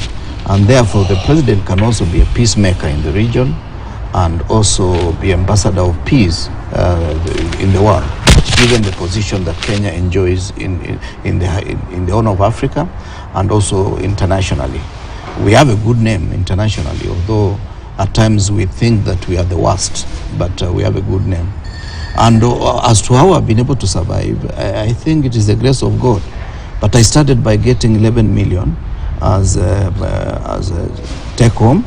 And therefore, the president can also be a peacemaker in the region and also be ambassador of peace in the world, given the position that Kenya enjoys in the Horn of Africa and also internationally. We have a good name internationally, although at times we think that we are the worst, but we have a good name. And as to how I've been able to survive, I think it is the grace of God. But I started by getting 11 million as a take home,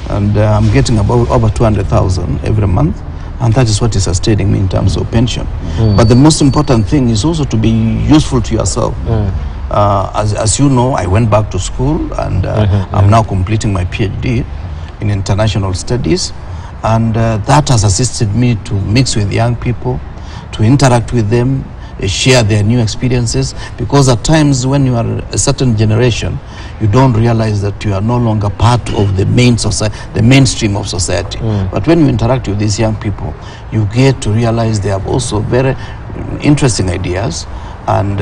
and I'm getting about over 200,000 every month, and that is what is sustaining me in terms of pension. But the most important thing is also to be useful to yourself. As you know, I went back to school, and I'm now completing my PhD in international studies, and that has assisted me to mix with young people, to interact with them, share their new experiences, because at times when you are a certain generation, you don't realize that you are no longer part of the mainstream of society. But when you interact with these young people, you get to realize they have also very interesting ideas, and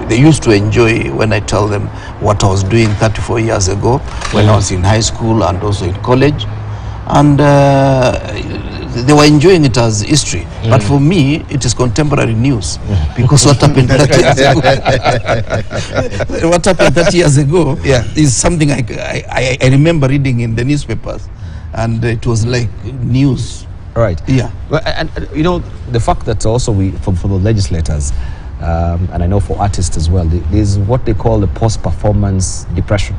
they used to enjoy when I tell them what I was doing 34 years ago when I was in high school and also in college, and they were enjoying it as history. But for me, it is contemporary news, because what happened 30 years ago, what happened 30 years ago is something I remember reading in the newspapers, and it was like news. Right. Yeah. Well, and you know, the fact that also for the legislators, and I know for artists as well, there's what they call the post-performance depression.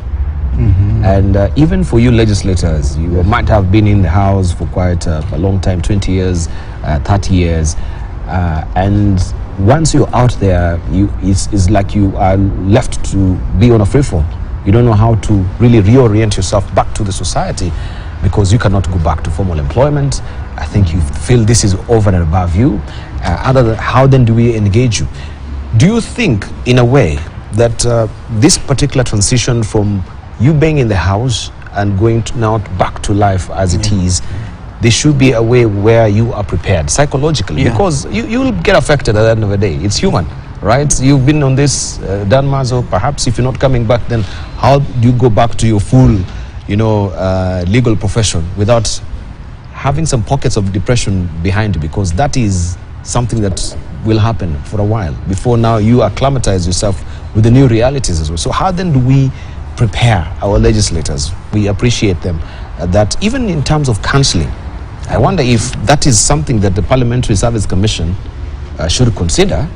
And even for you legislators, you might have been in the House for quite a long time, 20 years, 30 years, and once you're out there, it's like you are left to be on a free fall. You don't know how to really reorient yourself back to the society, because you cannot go back to formal employment. I think you feel this is over and above you? How then do we engage you? Do you think, in a way, that this particular transition from you being in the house and going now back to life as it is, there should be a way where you are prepared psychologically? Because you'll get affected at the end of the day. It's human, right? You've been on this, Dan Mazo, perhaps if you're not coming back, then how do you go back to your full, legal profession without having some pockets of depression behind you? Because that is something that will happen for a while before now you acclimatize yourself with the new realities as well. So how then do we prepare our legislators? We appreciate them, that even in terms of counseling, I wonder if that is something that the Parliamentary Service Commission should consider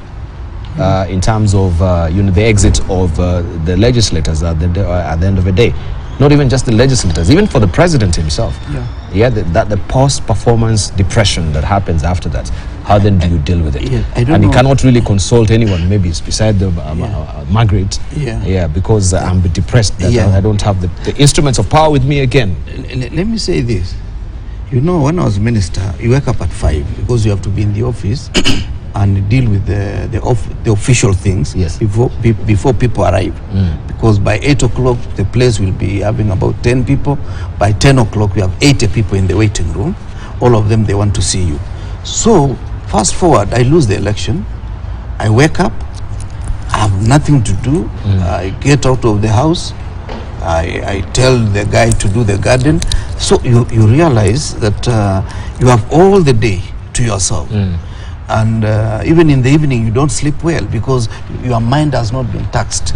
in terms of the exit of the legislators at the end of the day. Not even just the legislators, even for the president himself. The post-performance depression that happens after that. How then do you deal with it? And you cannot really consult anyone, maybe beside the Margaret. Because I'm depressed that I don't have the instruments of power with me again. Let me say this. When I was minister, you wake up at 5 because you have to be in the office and deal with the official things before people arrive. Because by 8 o'clock, the place will be having about 10 people. By 10 o'clock, we have 80 people in the waiting room. All of them, they want to see you. So, fast forward, I lose the election. I wake up. I have nothing to do. I get out of the house. I tell the guy to do the garden. So you realize that you have all the day to yourself. And even in the evening, you don't sleep well because your mind has not been taxed.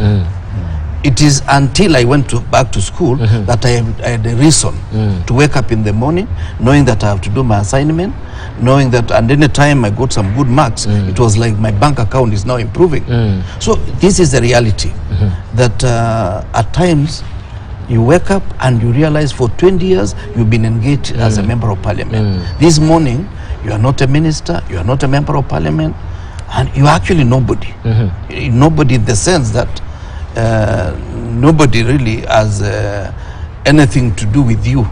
It is until I went back to school that I had a reason to wake up in the morning, knowing that I have to do my assignment, knowing that at any time I got some good marks, it was like my bank account is now improving. So this is the reality, that at times you wake up and you realize for 20 years you've been engaged as a member of parliament. This morning, you are not a minister, you are not a member of parliament, and you are actually nobody. Nobody in the sense that nobody really has anything to do with you,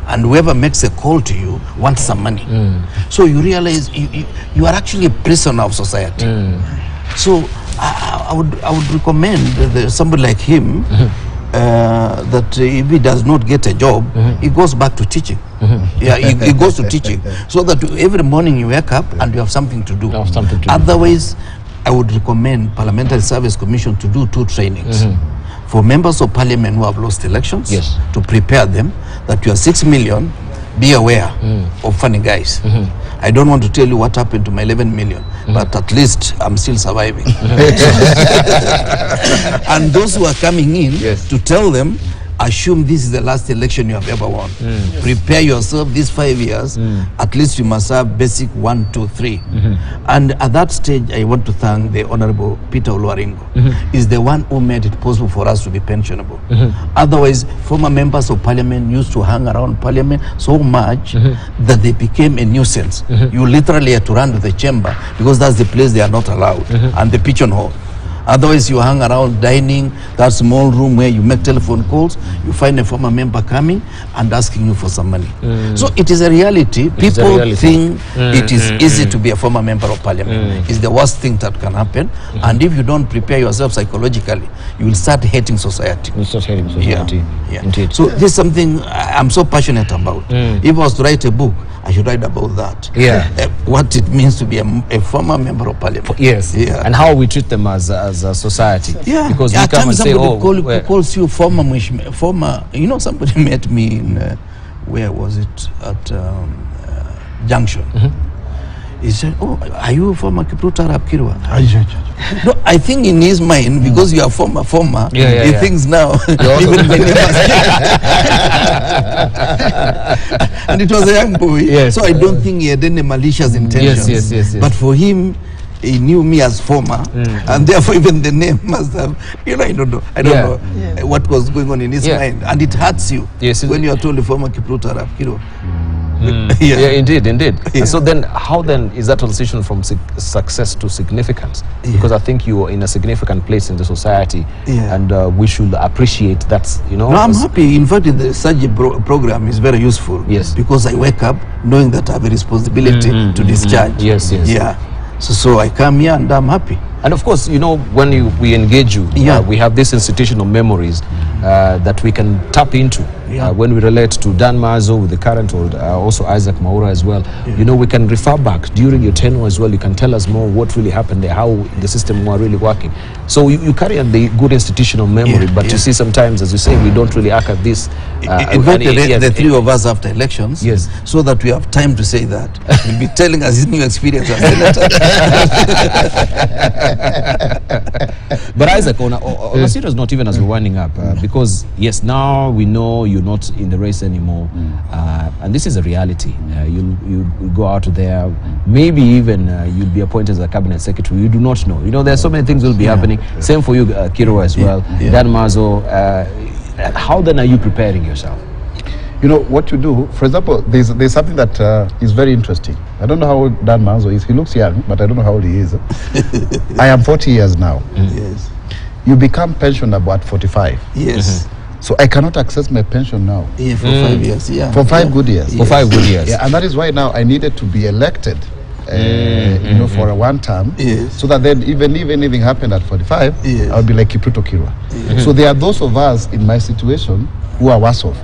and whoever makes a call to you wants some money. So you realize you are actually a prisoner of society. So I would recommend somebody like him that if he does not get a job, he goes back to teaching. He goes to teaching, so that every morning you wake up and you have something to do. Otherwise, I would recommend Parliamentary Service Commission to do 2 trainings for members of parliament who have lost elections, to prepare them that you are 6 million, be aware of funny guys. I don't want to tell you what happened to my 11 million, but at least I'm still surviving. And those who are coming in, to tell them, assume this is the last election you have ever won. Prepare yourself these 5 years, at least you must have basic 1, 2, 3. And at that stage, I want to thank the Honorable Peter Oluwaringo. Is the one who made it possible for us to be pensionable. Otherwise, former members of parliament used to hang around parliament so much that they became a nuisance. You literally had to run to the chamber because that's the place they are not allowed, and the pigeon hole. Otherwise, you hang around dining, that small room where you make telephone calls, you find a former member coming and asking you for some money. So it is a reality. People think it is easy to be a former member of parliament. It's the worst thing that can happen. And if you don't prepare yourself psychologically, you will start hating society. You start hating society. Indeed. So this is something I'm so passionate about. If I was to write a book, I should write about that. What it means to be a former member of parliament. And how we treat them as a society. Because we come and say, somebody calls you former. Somebody met me in where was it, at Junction. He said, "Oh, are you former Kipruto Arap Kirwa?" No, I think in his mind, because you are former, he thinks now even the and it was a young boy, so I don't think he had any malicious intentions. But for him, he knew me as former, and therefore even the name must have, I don't know what was going on in his mind, and it hurts you when you are told the former Kipruto Arap Kirwa. Yeah, indeed. And so then, how then is that transition from success to significance? Because I think you are in a significant place in the society, and we should appreciate that. No, I'm happy. In fact, the such a program is very useful. Yes. Because I wake up knowing that I have a responsibility to discharge. Yes. Yeah. So I come here and I'm happy. And of course, when we engage you, we have these institutional memories that we can tap into when we relate to Dan Mazo with the current, or also Isaac Mwaura as well. We can refer back during your tenure as well. You can tell us more what really happened there, how the system were really working. So you carry the good institutional memory, but you see sometimes, as you say, we don't really archive this. In fact, the three of us after elections, so that we have time to say that. We'll be telling us his new experience. But Isaac, on a serious note, even as we're winding up, because yes, now we know you're not in the race anymore, and this is a reality. You go out there, maybe even you'll be appointed as a cabinet secretary. You do not know. There's so many things will be happening. Same for you, Kiro, as well. Dan Mazo, how then are you preparing yourself? What you do, for example, there's something that is very interesting. I don't know how old Dan Mazo is. He looks young, but I don't know how old he is. I am 40 years now. Yes. You become pensionable at 45. Yes. So I cannot access my pension now. Yeah, for 5 years. Yeah. For 5 good years. For 5 good years. Yeah, and that is why now I needed to be elected, for a one term, so that then even if anything happened at 45, I would be like Kipruto Kirwa. So there are those of us in my situation who are worse off.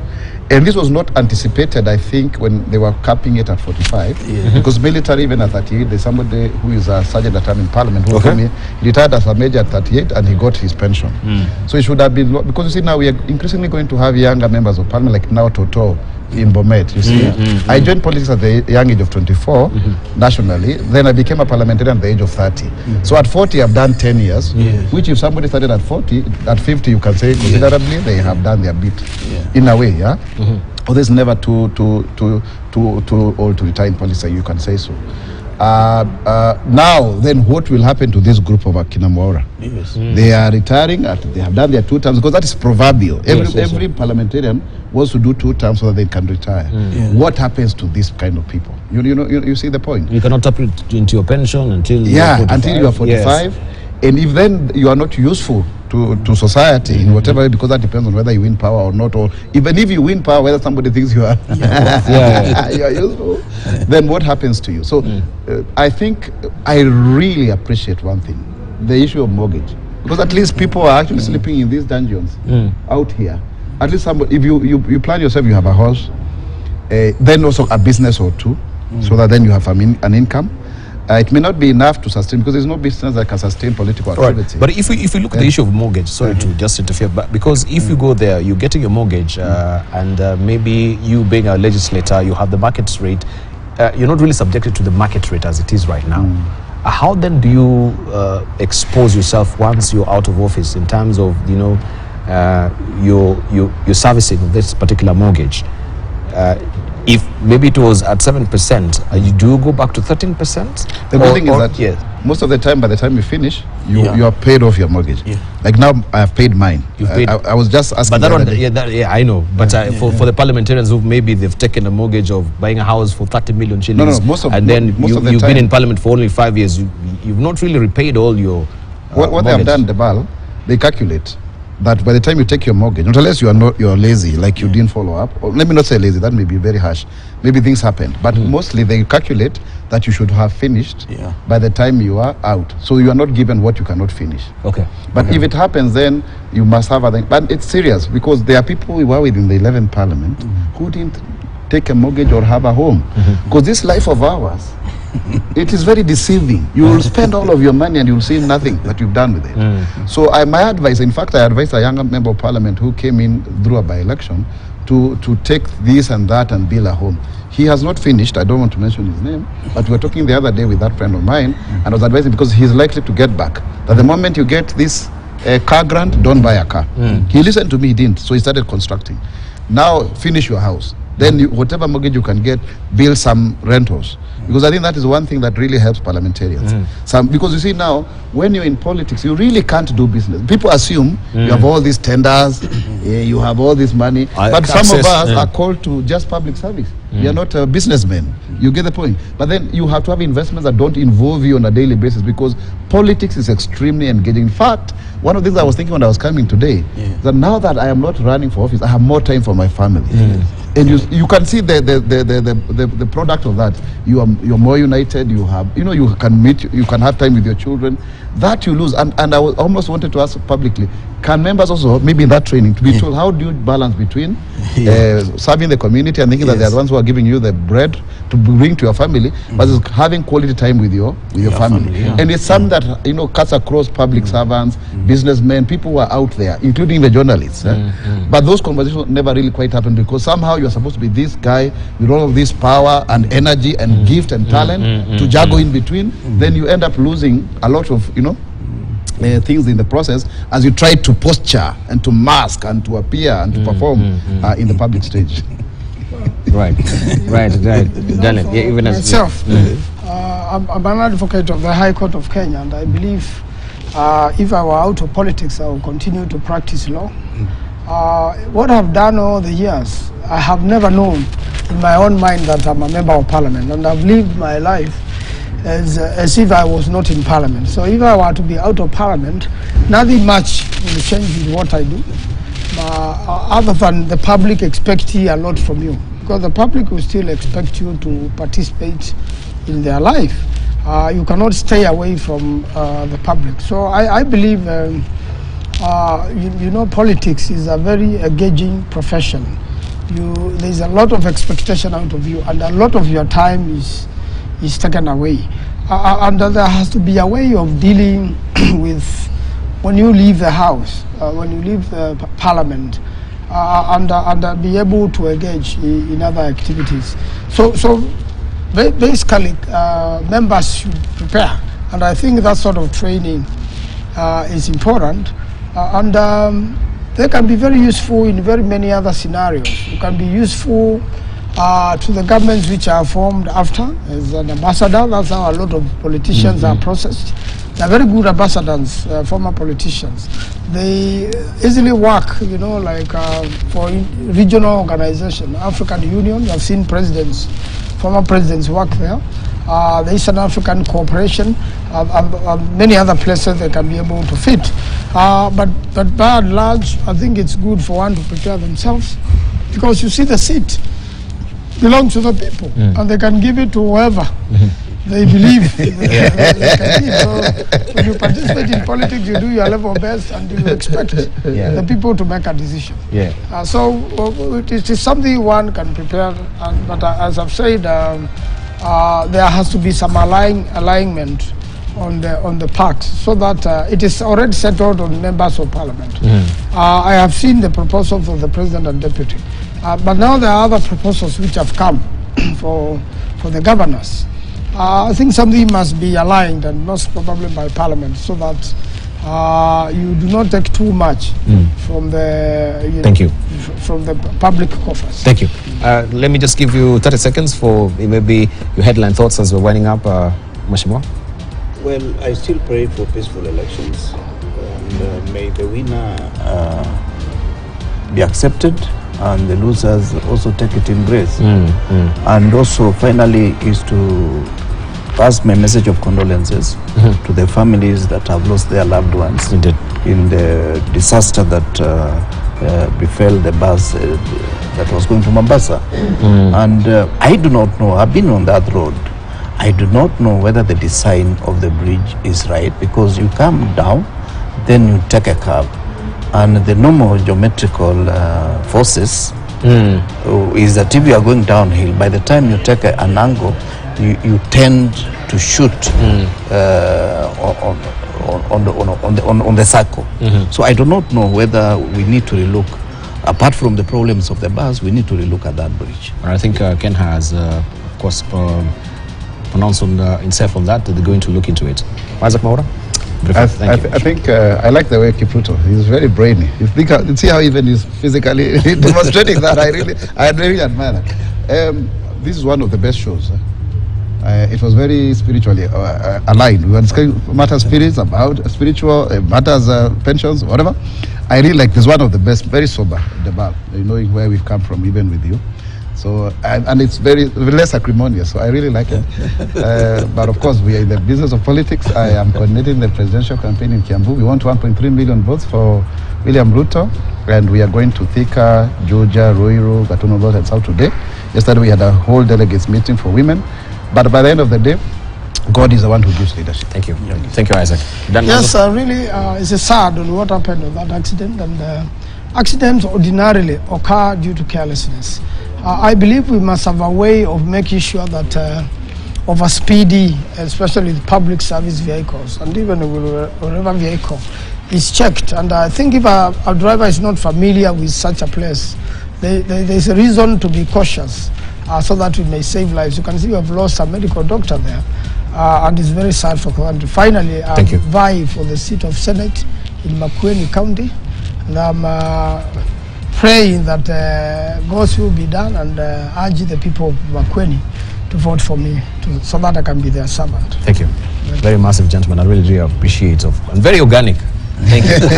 And this was not anticipated, I think, when they were capping it at 45. Because military, even at 38, there's somebody who is a sergeant at time in Parliament who told me he retired as a major at 38 and he got his pension. So it should have been, because you see now we are increasingly going to have younger members of Parliament, like now Toto in Bomet, you see. I joined politics at the young age of 24 nationally. Then I became a parliamentarian at the age of 30. So at 40, I've done 10 years, which if somebody started at 40, at 50, you can say considerably they have done their bit in a way, Or there's never too old to retire in politics, you can say so. Now, then what will happen to this group of Akina Mwaura? They are retiring, they have done their 2 terms, because that is proverbial. Every parliamentarian wants to do 2 terms so that they can retire. What happens to this kind of people? You see the point? You cannot tap into your pension until you are 45. Until you are 45. And if then you are not useful to society in whatever way, because that depends on whether you win power or not, or even if you win power, whether somebody thinks you are you are useful, then what happens to you? So I think I really appreciate one thing, the issue of mortgage, because at least people are actually sleeping in these dungeons out here. At least somebody, if you plan yourself, you have a house, then also a business or 2, so that then you have an income. It may not be enough to sustain, because there's no business that can sustain political activity. But if we look at the issue of mortgage, sorry to just interfere, but because if you go there, you're getting a mortgage, and maybe you being a legislator, you have the market rate, you're not really subjected to the market rate as it is right now. How then do you expose yourself once you're out of office in terms of your servicing of this particular mortgage? If maybe it was at 7%, do you go back to 13%? The good thing is that most of the time, by the time you finish, you are paid off your mortgage. Like now, I have paid mine. I was just asking. But I know. But for the parliamentarians who maybe they've taken a mortgage of buying a house for 30 million shillings, you've been in Parliament for only 5 years, you've not really repaid all your. What they have done, Debal, they calculate that by the time you take your mortgage, not unless you're lazy, like you didn't follow up, or let me not say lazy, that may be very harsh, maybe things happened, but mostly they calculate that you should have finished by the time you are out, so you are not given what you cannot finish. But if it happens, then you must have other, but it's serious, because there are people we were with in the 11th Parliament who didn't take a mortgage or have a home, because this life of ours, it is very deceiving. You will spend all of your money and you will see nothing that you've done with it. So my advice, in fact, I advised a younger member of Parliament who came in through a by-election to take this and that and build a home. He has not finished. I don't want to mention his name, but we were talking the other day with that friend of mine, and I was advising, because he's likely to get back, that the moment you get this car grant, don't buy a car. He listened to me, he didn't, so he started constructing. Now finish your house. Then whatever mortgage you can get, build some rentals. Because I think that is one thing that really helps parliamentarians. Because you see now, when you're in politics, you really can't do business. People assume you have all these tenders, you have all this money, but some of us are called to just public service. We are not businessmen. You get the point. But then you have to have investments that don't involve you on a daily basis, because politics is extremely engaging. In fact, one of the things I was thinking when I was coming today, that now that I am not running for office, I have more time for my family. And you can see the product of that. You're more united. You can meet. You can have time with your children. That you lose. And I almost wanted to ask publicly, can members also, maybe in that training, to be told how do you balance between serving the community and thinking that they are the ones who are giving you the bread to bring to your family, but having quality time with your family. And it's something that cuts across public servants, businessmen, people who are out there, including the journalists. But those conversations never really quite happen, because somehow you're supposed to be this guy with all of this power and energy and gift and talent to juggle in between. Then you end up losing a lot of things in the process as you try to posture and to mask and to appear and to perform in the public stage. Right. Daniel, even as myself, I'm an advocate of the High Court of Kenya, and I believe if I were out of politics, I will continue to practice law. What I've done all the years, I have never known in my own mind that I'm a member of parliament, and I've lived my life as if I was not in parliament. So if I were to be out of parliament, nothing much will change with what I do, other than the public expecting a lot from you, because the public will still expect you to participate in their life. You cannot stay away from the public. So I believe politics is a very engaging profession. There's a lot of expectation out of you, and a lot of your time is taken away. And there has to be a way of dealing with when you leave the house, when you leave the parliament, and be able to engage in other activities. So basically, members should prepare, and I think that sort of training is important, and they can be very useful in very many other scenarios. You can be useful to the governments which are formed after, as an ambassador. That's how a lot of politicians are processed. They're very good ambassadors, former politicians. They easily work, like for regional organization, African Union. I've seen presidents, former presidents work there. The Eastern African Cooperation, many other places they can be able to fit. But by and large, I think it's good for one to prepare themselves, because you see the seat belongs to the people, and they can give it to whoever they believe they can give. So when you participate in politics, you do your level best, and you expect the people to make a decision. So it is something one can prepare, but as I've said, there has to be some alignment on the parts, so that it is already settled on members of parliament. I have seen the proposal for the president and deputy. But now there are other proposals which have come for the governors. I think something must be aligned, and most probably by parliament, so that you do not take too much from the from the public coffers. Thank you. Let me just give you 30 seconds for maybe your headline thoughts as we're winding up, Mheshimiwa. Well, I still pray for peaceful elections, and may the winner be accepted, and the losers also take it in grace. And also, finally, is to pass my message of condolences to the families that have lost their loved ones in the disaster that befell the bus that was going to Mombasa. And I do not know, I've been on that road, I do not know whether the design of the bridge is right, because you come down, then you take a curve, and the normal geometrical forces is that if you are going downhill, by the time you take an angle, you tend to shoot on the circle. So I do not know whether we need to relook, apart from the problems of the bus, we need to relook at that bridge. I think Ken has, of course, pronounced himself on that they're going to look into it. Isaac Maura? I think I like the way Kipruto. He's very brainy. You see how even he's physically demonstrating that. I really admire that. This is one of the best shows. It was very spiritually aligned. We were discussing matters spirits, about spiritual matters, pensions, whatever. I really like this. One of the best, very sober debate. Knowing where we've come from, even with you. So, and it's very less acrimonious, so I really like it. But of course, we are in the business of politics. I am coordinating the presidential campaign in Kiambu. We want 1.3 million votes for William Ruto, and we are going to Thika, Georgia, Ruiru, Gatuno North, and South today. Yesterday we had a whole delegates meeting for women. But by the end of the day, God is the one who gives leadership. Thank you. Thank you, Isaac. Yes, really, it's sad on what happened on that accident, and accidents ordinarily occur due to carelessness. I believe we must have a way of making sure that over speedy, especially with public service vehicles, and even wherever vehicle is checked. And I think if a driver is not familiar with such a place, there's a reason to be cautious so that we may save lives. You can see we have lost a medical doctor there, and it's very sad for the country. Finally, I vie for the seat of Senate in Makueni County, and I'm praying that God's will be done, and urge the people of Makueni to vote for me so that I can be their servant. Thank you. Very massive gentleman. I really appreciate it. And very organic. Thank you.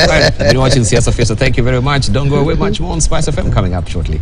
Right, you're watching Siasa Fiesta. Thank you very much. Don't go away. Much more on Spice FM coming up shortly.